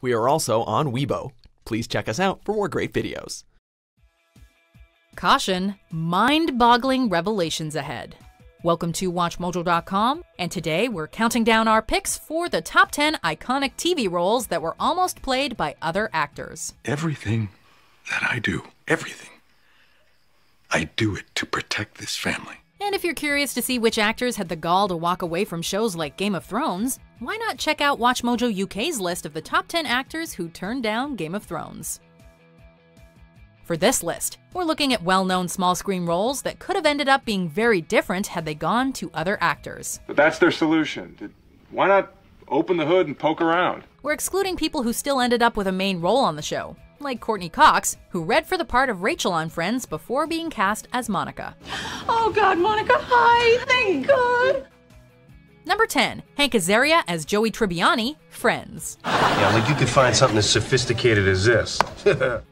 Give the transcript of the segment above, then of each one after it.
We are also on Weibo. Please check us out for more great videos. Caution, mind-boggling revelations ahead. Welcome to WatchMojo.com, and today we're counting down our picks for the top 10 iconic TV roles that were almost played by other actors. Everything that I do, everything, I do it to protect this family. And if you're curious to see which actors had the gall to walk away from shows like Game of Thrones, why not check out WatchMojo UK's list of the top 10 actors who turned down Game of Thrones. For this list, we're looking at well-known small-screen roles that could have ended up being very different had they gone to other actors. But that's their solution. Why not open the hood and poke around? We're excluding people who still ended up with a main role on the show, like Courtney Cox, who read for the part of Rachel on Friends before being cast as Monica. Oh God, Monica, hi, thank God. Number 10, Hank Azaria as Joey Tribbiani, Friends. Yeah, like you could find something as sophisticated as this.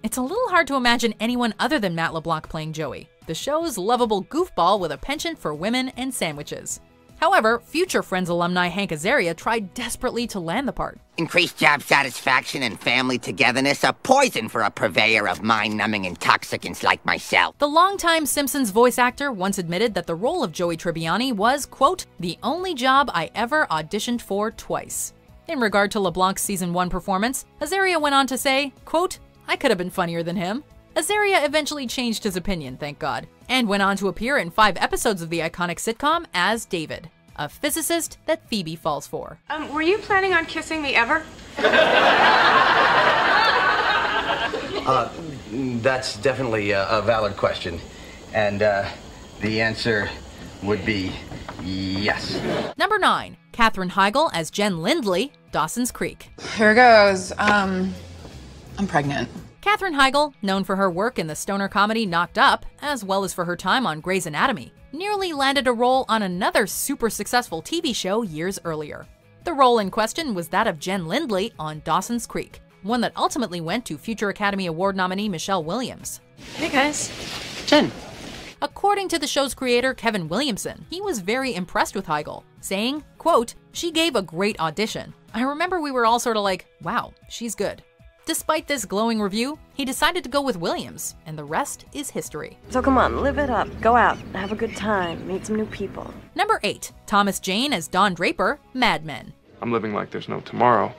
It's a little hard to imagine anyone other than Matt LeBlanc playing Joey, the show's lovable goofball with a penchant for women and sandwiches. However, future Friends alumni Hank Azaria tried desperately to land the part. Increased job satisfaction and family togetherness are poison for a purveyor of mind-numbing intoxicants like myself. The longtime Simpsons voice actor once admitted that the role of Joey Tribbiani was, quote, the only job I ever auditioned for twice. In regard to LeBlanc's season 1 performance, Azaria went on to say, quote, I could have been funnier than him. Azaria eventually changed his opinion, thank God, and went on to appear in 5 episodes of the iconic sitcom as David, a physicist that Phoebe falls for. Were you planning on kissing me ever? That's definitely a valid question, and the answer would be yes. Number 9, Katherine Heigl as Jen Lindley, Dawson's Creek. Here goes. I'm pregnant. Katherine Heigl, known for her work in the stoner comedy Knocked Up, as well as for her time on Grey's Anatomy, nearly landed a role on another super successful TV show years earlier. The role in question was that of Jen Lindley on Dawson's Creek, one that ultimately went to future Academy Award nominee Michelle Williams. Hey guys, Jen. According to the show's creator Kevin Williamson, he was very impressed with Heigl, saying, quote, she gave a great audition. I remember we were all sort of like, wow, she's good. Despite this glowing review, he decided to go with Williams, and the rest is history. So come on, live it up, go out, have a good time, meet some new people. Number 8, Thomas Jane as Don Draper, Mad Men. I'm living like there's no tomorrow,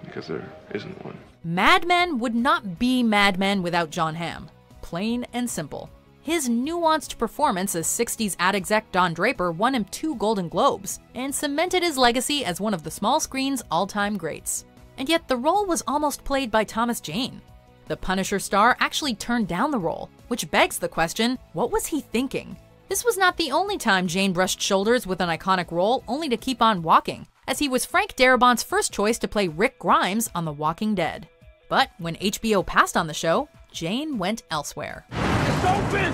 because there isn't one. Mad Men would not be Mad Men without Jon Hamm. Plain and simple. His nuanced performance as 60s ad exec Don Draper won him 2 Golden Globes, and cemented his legacy as one of the small screen's all-time greats. And yet the role was almost played by Thomas Jane. The Punisher star actually turned down the role, which begs the question, what was he thinking? This was not the only time Jane brushed shoulders with an iconic role only to keep on walking, as he was Frank Darabont's first choice to play Rick Grimes on The Walking Dead. But when HBO passed on the show, Jane went elsewhere. It's open!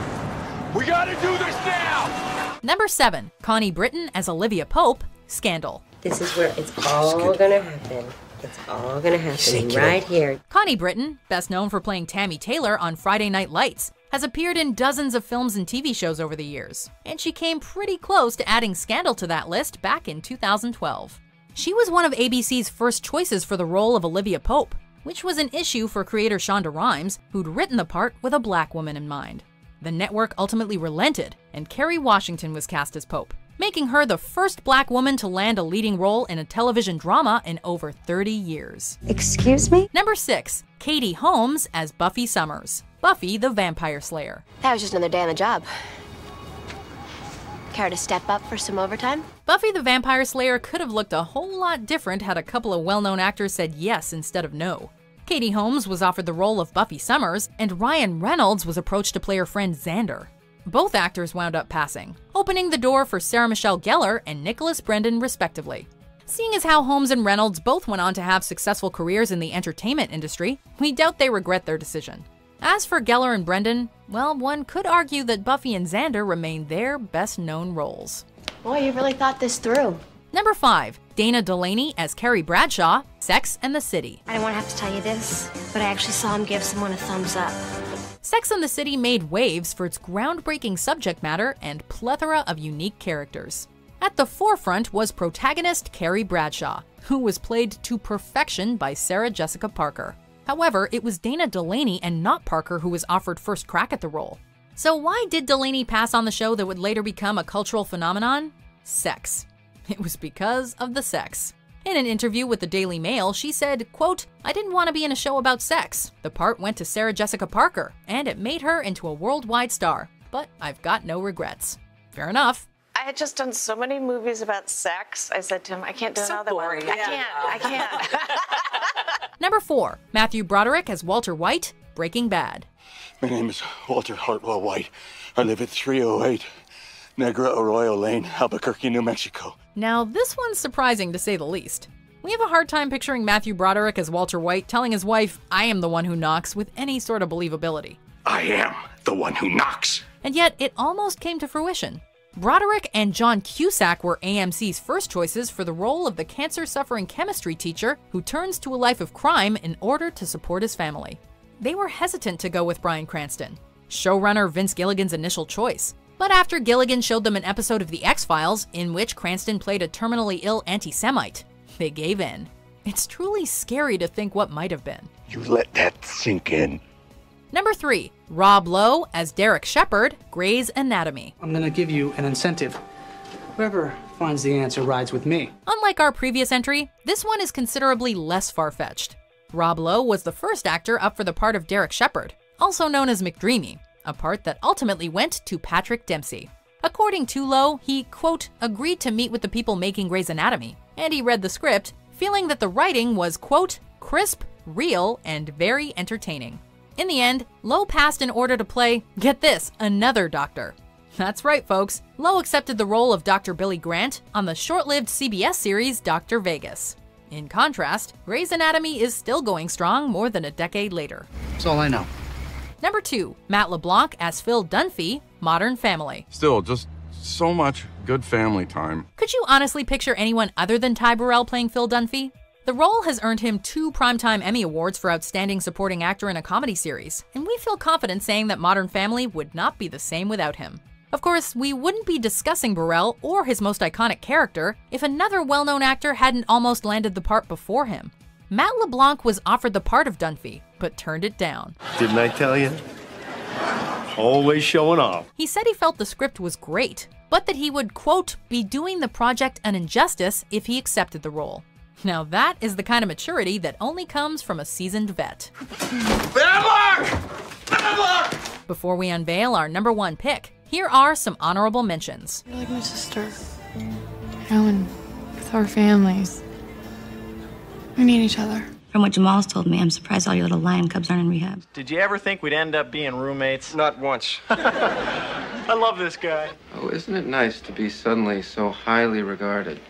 We gotta do this now! Number 7, Connie Britton as Olivia Pope, Scandal. This is where it's all gonna happen. It's all gonna happen right here. Connie Britton, best known for playing Tammy Taylor on Friday Night Lights, has appeared in dozens of films and TV shows over the years, and she came pretty close to adding Scandal to that list back in 2012. She was one of ABC's first choices for the role of Olivia Pope, which was an issue for creator Shonda Rhimes, who'd written the part with a black woman in mind. The network ultimately relented, and Kerry Washington was cast as Pope, making her the first black woman to land a leading role in a television drama in over 30 years. Excuse me? Number 6, Katie Holmes as Buffy Summers, Buffy the Vampire Slayer. That was just another day on the job. Care to step up for some overtime? Buffy the Vampire Slayer could have looked a whole lot different had a couple of well-known actors said yes instead of no. Katie Holmes was offered the role of Buffy Summers, and Ryan Reynolds was approached to play her friend Xander. Both actors wound up passing, opening the door for Sarah Michelle Gellar and Nicholas Brendon respectively. Seeing as how Holmes and Reynolds both went on to have successful careers in the entertainment industry, we doubt they regret their decision. As for Gellar and Brendon, well, one could argue that Buffy and Xander remain their best-known roles. Boy, you really thought this through. Number 5, Dana Delany as Carrie Bradshaw, Sex and the City. I don't want to have to tell you this, but I actually saw him give someone a thumbs up. Sex and the City made waves for its groundbreaking subject matter and plethora of unique characters. At the forefront was protagonist Carrie Bradshaw, who was played to perfection by Sarah Jessica Parker. However, it was Dana Delany and not Parker who was offered first crack at the role. So why did Delany pass on the show that would later become a cultural phenomenon? Sex. It was because of the sex. In an interview with the Daily Mail, she said, quote, "I didn't want to be in a show about sex. The part went to Sarah Jessica Parker, and it made her into a worldwide star. But I've got no regrets." Fair enough. I had just done so many movies about sex. I said to him, I can't do another one. I can't. Number 4, Matthew Broderick as Walter White, Breaking Bad. My name is Walter Hartwell White. I live at 308 Negra Arroyo Lane, Albuquerque, New Mexico. Now, this one's surprising to say the least. We have a hard time picturing Matthew Broderick as Walter White telling his wife, "I am the one who knocks," with any sort of believability. I am the one who knocks. And yet, it almost came to fruition. Broderick and John Cusack were AMC's first choices for the role of the cancer-suffering chemistry teacher who turns to a life of crime in order to support his family. They were hesitant to go with Bryan Cranston, showrunner Vince Gilligan's initial choice. But after Gilligan showed them an episode of The X-Files in which Cranston played a terminally ill anti-Semite, they gave in. It's truly scary to think what might have been. You let that sink in. Number 3, Rob Lowe as Derek Shepherd, Grey's Anatomy. I'm gonna give you an incentive. Whoever finds the answer rides with me. Unlike our previous entry, this one is considerably less far-fetched. Rob Lowe was the first actor up for the part of Derek Shepherd, also known as McDreamy, a part that ultimately went to Patrick Dempsey. According to Lowe, he, quote, agreed to meet with the people making Grey's Anatomy, and he read the script, feeling that the writing was, quote, crisp, real, and very entertaining. In the end, Lowe passed in order to play, get this, another doctor. That's right, folks. Lowe accepted the role of Dr. Billy Grant on the short-lived CBS series Dr. Vegas. In contrast, Grey's Anatomy is still going strong more than a decade later. That's all I know. Number 2, Matt LeBlanc as Phil Dunphy, Modern Family. Still, just so much good family time. Could you honestly picture anyone other than Ty Burrell playing Phil Dunphy? The role has earned him 2 Primetime Emmy Awards for Outstanding Supporting Actor in a Comedy Series, and we feel confident saying that Modern Family would not be the same without him. Of course, we wouldn't be discussing Burrell or his most iconic character if another well-known actor hadn't almost landed the part before him. Matt LeBlanc was offered the part of Dunphy, but turned it down. Didn't I tell you? Always showing off. He said he felt the script was great, but that he would, quote, be doing the project an injustice if he accepted the role. Now that is the kind of maturity that only comes from a seasoned vet. Bad luck! Bad luck! Before we unveil our number 1 pick, here are some honorable mentions. You're like my sister. And with our families, we need each other. From what Jamal's told me, I'm surprised all your little lion cubs aren't in rehab. Did you ever think we'd end up being roommates? Not once. I love this guy. Oh, isn't it nice to be suddenly so highly regarded?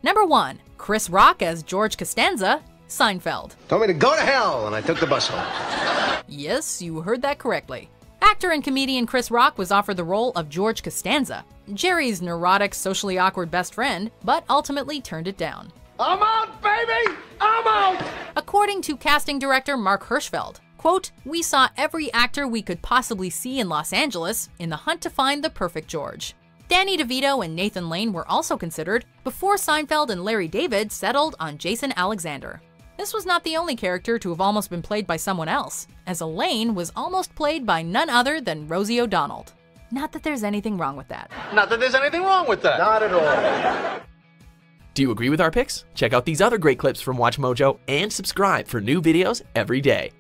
Number 1, Chris Rock as George Costanza, Seinfeld. Told me to go to hell, and I took the bus home. Yes, you heard that correctly. Actor and comedian Chris Rock was offered the role of George Costanza, Jerry's neurotic, socially awkward best friend, but ultimately turned it down. I'm out, baby! I'm out! According to casting director Mark Hirschfeld, quote, we saw every actor we could possibly see in Los Angeles in the hunt to find the perfect George. Danny DeVito and Nathan Lane were also considered before Seinfeld and Larry David settled on Jason Alexander. This was not the only character to have almost been played by someone else, as Elaine was almost played by none other than Rosie O'Donnell. Not that there's anything wrong with that. Not that there's anything wrong with that. Not at all. Do you agree with our picks? Check out these other great clips from WatchMojo and subscribe for new videos every day.